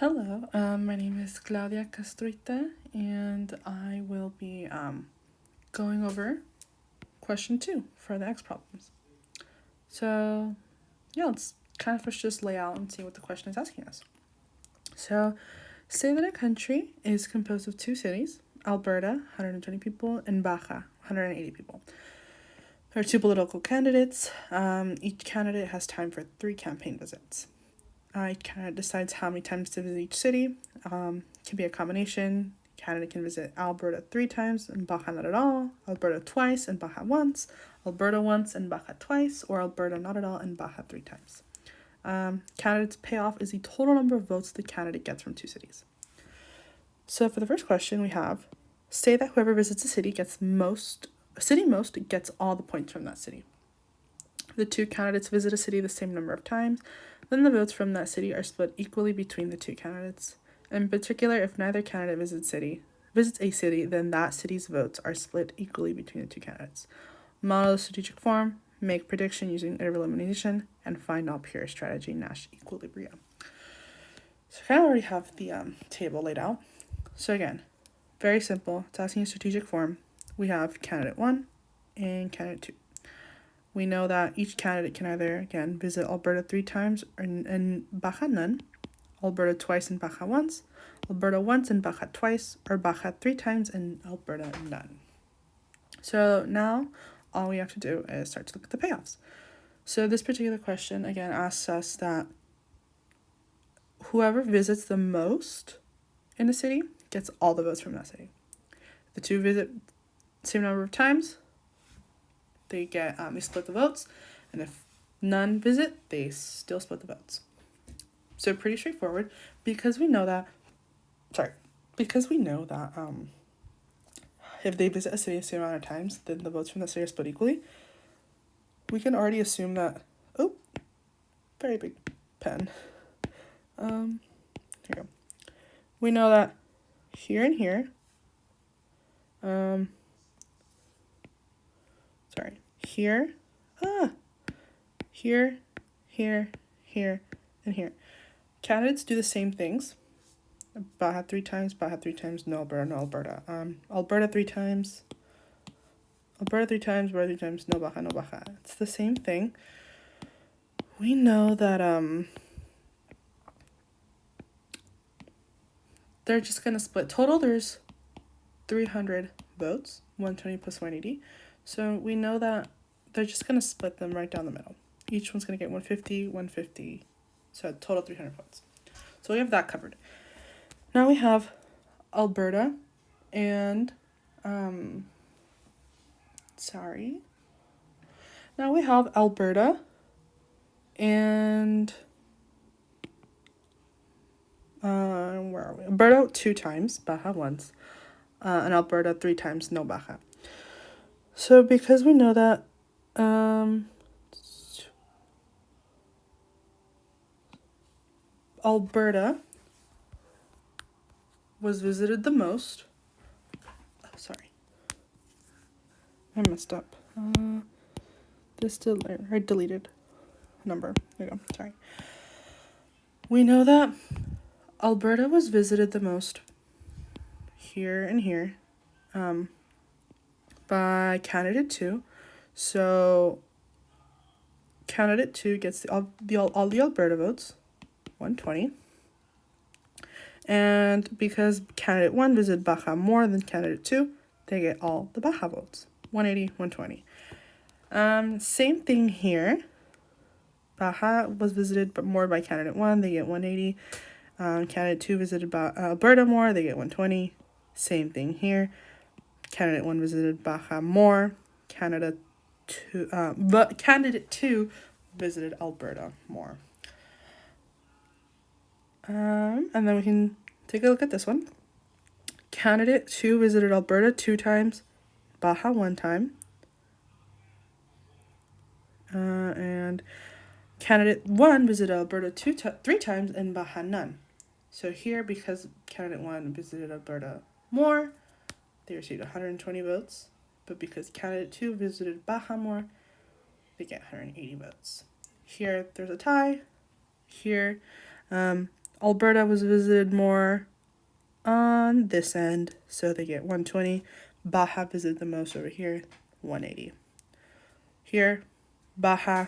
Hello, my name is Claudia Castruita, and I will be going over question 2 for the X problems. So, yeah, let's kind of first just lay out and see what the question is asking us. So, say that a country is composed of 2 cities, Alberta, 120 people, and Baja, 180 people. There are 2 political candidates. Each candidate has time for 3 campaign visits. Each candidate decides how many times to visit each city. Can be a combination. Candidate can visit Alberta 3 times and Baja not at all, Alberta twice and Baja once, Alberta once and Baja twice, or Alberta not at all and Baja 3 times. Candidate's payoff is the total number of votes the candidate gets from 2 cities. So for the first question we have, say that whoever visits a city gets most gets all the points from that city. The 2 candidates visit a city the same number of times, then the votes from that city are split equally between the 2 candidates. In particular, if neither candidate visits a city, then that city's votes are split equally between the 2 candidates. Model the strategic form, make prediction using interval elimination, and find all pure strategy Nash equilibrium. So I kind of already have the table laid out. So again, very simple. It's asking a strategic form. We have candidate 1 and candidate 2. We know that each candidate can either, again, visit Alberta 3 times and Baja none, Alberta twice and Baja once, Alberta once and Baja twice, or Baja 3 times and Alberta none. So now all we have to do is start to look at the payoffs. So this particular question, again, asks us that whoever visits the most in a city gets all the votes from that city. The 2 visit the same number of times, they split the votes, and if none visit, they still split the votes. So pretty straightforward, because we know that if they visit a city the same amount of times, then the votes from the city are split equally. We can already assume that, very big pen. Here we go. We know that here and here, here, here, and here. Candidates do the same things. Baja 3 times, no Alberta. Alberta 3 times, Alberta 3 times, no Baja. It's the same thing. We know that they're just gonna split. Total, there's 300 votes, 120 plus 180. So we know that they're just gonna split them right down the middle. Each one's gonna get 150, 150. So total 300 votes. So we have that covered. Now we have Alberta and Now we have Alberta and where are we? Alberta 2 times, Baja once, and Alberta 3 times, no Baja. So because we know that Alberta was visited the most. I messed up. I deleted number. There you go. Sorry. We know that Alberta was visited the most here and here by candidate 2. So candidate 2 gets all the Alberta votes, 120. And because candidate 1 visited Baja more than candidate 2, they get all the Baja votes, 180, 120. Same thing here. Baja was visited more by candidate 1, they get 180. Candidate 2 visited Alberta more, they get 120. Same thing here. Candidate 1 visited Baja more. Candidate 2 visited Alberta more. And then we can take a look at this one. Candidate 2 visited Alberta 2 times, Baja 1 time. And candidate 1 visited Alberta 3 times and Baja none. So here, because candidate 1 visited Alberta more, they received 120 votes. But because candidate 2 visited Baja more, they get 180 votes. Here, there's a tie. Here, Alberta was visited more on this end, so they get 120. Baja visited the most over here, 180. Here, Baja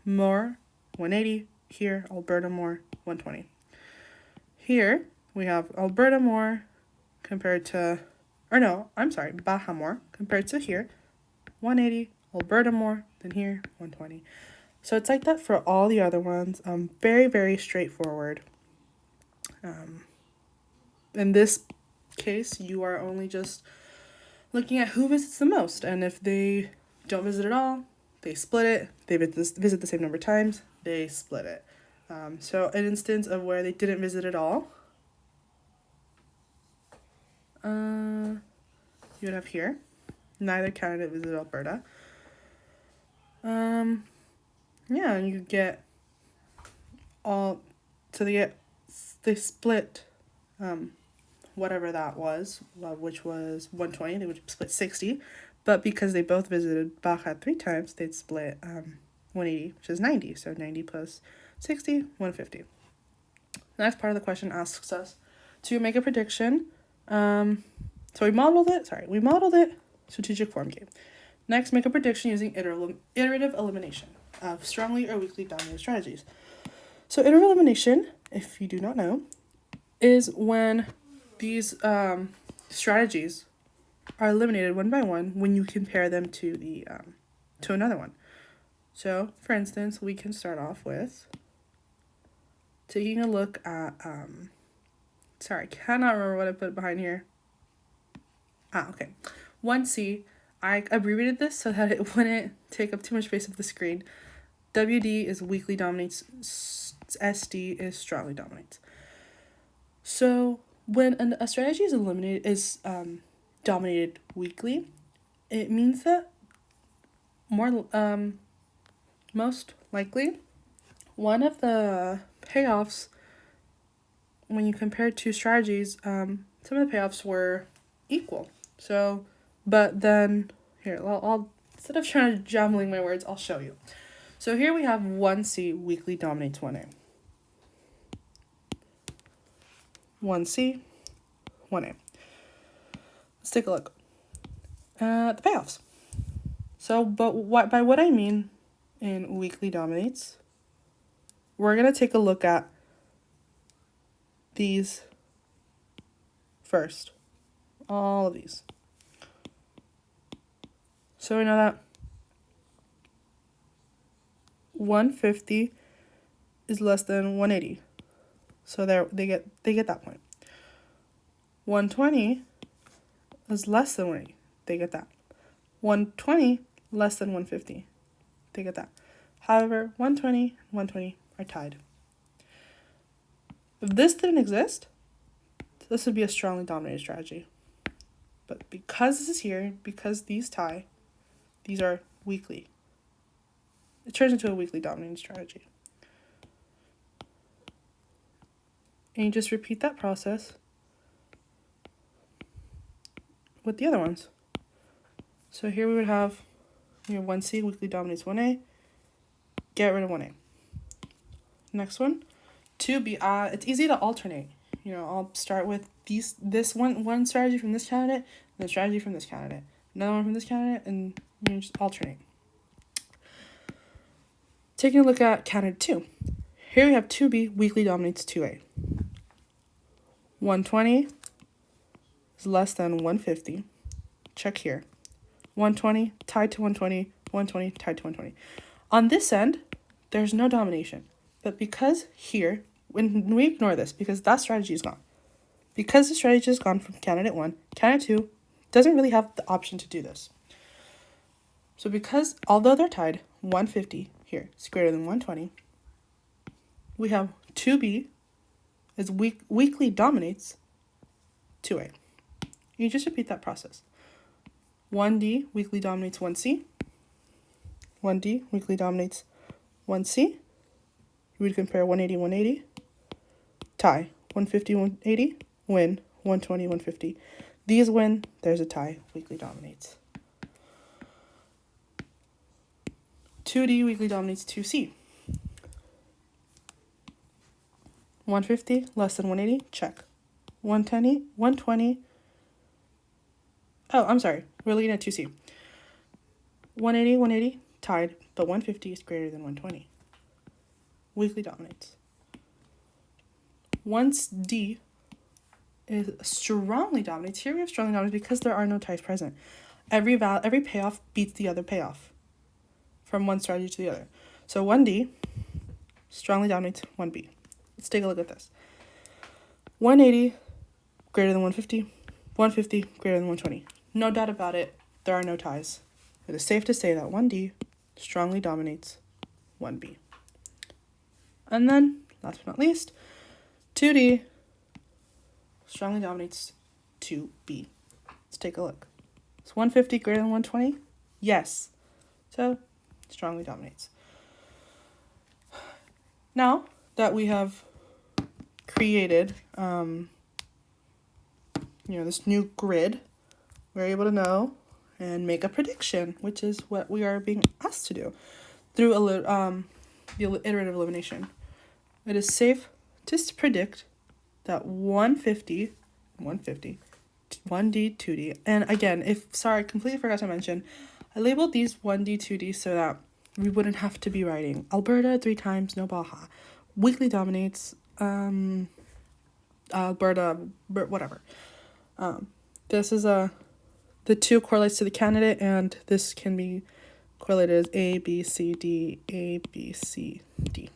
more, 180. Here, Alberta more, 120. Here, we have Alberta more compared to, Baja more compared to here, 180. Alberta more than here, 120. So it's like that for all the other ones. Very, very straightforward. In this case, you are only just looking at who visits the most. And if they don't visit at all, they split it. They visit the same number of times, they split it. So an instance of where they didn't visit at all, you would have here. Neither candidate visited Alberta. Yeah, and you get all, so they split whatever that was, which was 120, they would split 60, but because they both visited Baja 3 times, they'd split 180, which is 90, so 90 plus 60, 150. The next part of the question asks us to make a prediction. So we modeled it, strategic form game. Next, make a prediction using iterative elimination of strongly or weakly dominated strategies. So iterative elimination, if you do not know, is when these strategies are eliminated one by one when you compare them to to another one. So, for instance, we can start off with taking a look at, I cannot remember what I put behind here. Okay. 1C, I abbreviated this so that it wouldn't take up too much space of the screen. WD is weakly dominates, SD is strongly dominates. So when a strategy is dominated weakly, it means that most likely one of the payoffs, when you compare two strategies, some of the payoffs were equal. So, but then here, I'll instead of trying to jumbling my words, I'll show you. So here we have 1C weakly dominates 1A. 1C, 1A. Let's take a look at the payoffs. So, but by what I mean in weakly dominates, we're going to take a look at these first. All of these. So we know that 150 is less than 180. So they get that point. 120 is less than 180. They get that. 120 less than 150. They get that. However, 120 and 120 are tied. If this didn't exist, this would be a strongly dominated strategy. But because this is here, because these tie, these are weakly. It turns into a weakly dominated strategy. And you just repeat that process with the other ones. So here we would have 1C weakly dominates 1A. Get rid of 1A. Next one, 2B. It's easy to alternate. I'll start with this one strategy from this candidate, and the strategy from this candidate, another one from this candidate, and just alternate. Taking a look at candidate 2. Here we have 2B weakly dominates 2A. 120 is less than 150. Check here. 120 tied to 120, 120 tied to 120. On this end, there's no domination. But because here, when we ignore this, because that strategy is gone. Because the strategy is gone from candidate 1, candidate 2 doesn't really have the option to do this. So because, although they're tied, 150 here is greater than 120, we have 2B is weakly dominates 2A. You just repeat that process. 1D weakly dominates 1C. 1D weakly dominates 1C. You would compare 180, 180. Tie. 150, 180. Win. 120, 150. These win. There's a tie. Weakly dominates. 2D weakly dominates 2C. 150 less than 180, check. 120, 120. Oh, I'm sorry. We're looking at 2C. 180, 180, tied, but 150 is greater than 120. Weakly dominates. Once D is strongly dominates, here we have strongly dominates because there are no ties present. Every payoff beats the other payoff from one strategy to the other. So 1D strongly dominates 1B. Let's take a look at this. 180 greater than 150, 150 greater than 120. No doubt about it, there are no ties. It is safe to say that 1D strongly dominates 1B. And then, last but not least, 2D strongly dominates 2B. Let's take a look. Is 150 greater than 120? Yes. So, strongly dominates. Now that we have created, this new grid, we're able to know and make a prediction, which is what we are being asked to do through the iterative elimination. It is safe to predict that 150, 1D, 2D, and again, I completely forgot to mention, I labeled these 1D, 2D so that we wouldn't have to be writing Alberta 3 times, no Baja. Weakly dominates, Alberta, whatever. This is the 2 correlates to the candidate, and this can be correlated as A, B, C, D, A, B, C, D.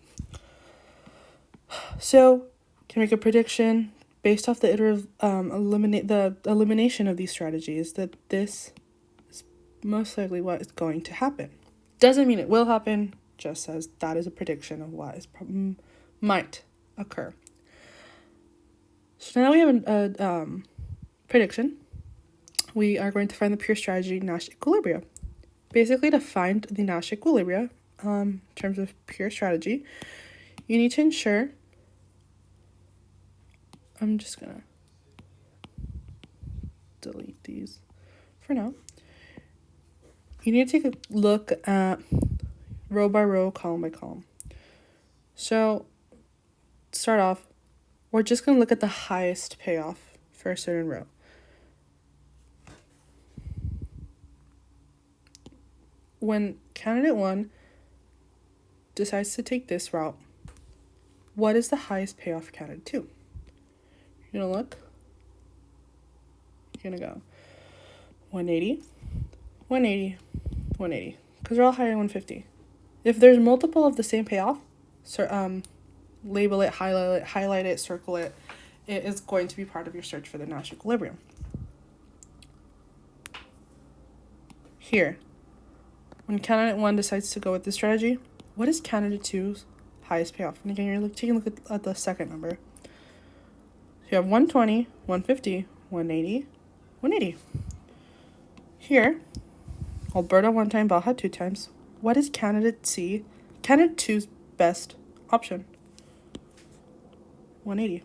So, can make a prediction based off the iterative elimination of these strategies that this is most likely what is going to happen. Doesn't mean it will happen, just says that is a prediction of what might occur. So now we have a prediction. We are going to find the pure strategy Nash equilibria. Basically, to find the Nash equilibria, in terms of pure strategy, you need to ensure, I'm just gonna delete these for now. You need to take a look at row by row, column by column. So, to start off, we're just going to look at the highest payoff for a certain row. When candidate 1 decides to take this route, what is the highest payoff for candidate 2? You're going to look. You're going to go 180, 180, 180, because they're all higher than 150. If there's multiple of the same payoff, label it, highlight it, circle it. It is going to be part of your search for the Nash equilibrium. Here, when candidate 1 decides to go with this strategy, what is candidate 2's highest payoff? And again, you're taking a look at the second number. So you have 120, 150, 180, 180. Here, Alberta 1 time, Baja 2 times. What is candidate 2's best option? 180.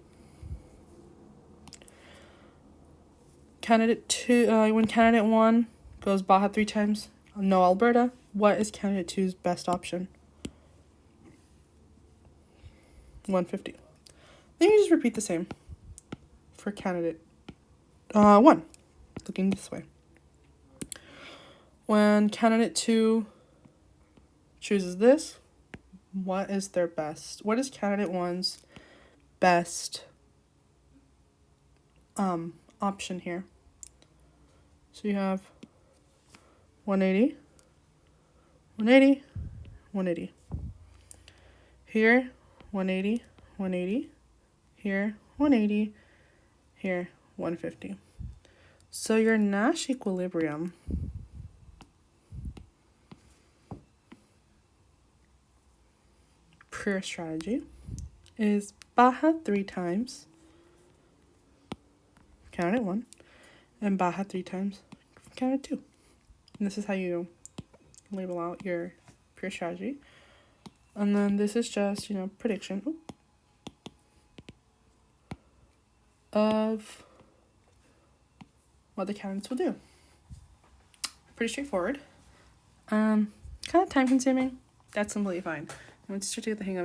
Candidate 2, when candidate 1 goes Baja 3 times, no Alberta, what is candidate 2's best option? 150. Then you just repeat the same for candidate 1, looking this way. When candidate 2 chooses this, what is candidate 1's best option here? So you have 180, 180, 180. Here, 180, 180. Here, 180. Here, 150. So your Nash equilibrium pure strategy is Baja 3 times candidate 1 and Baja 3 times candidate 2. And this is how you label out your pure strategy. And then this is just, prediction of what the candidates will do. Pretty straightforward. Kind of time consuming. That's completely fine. Once you start to get the hang of it,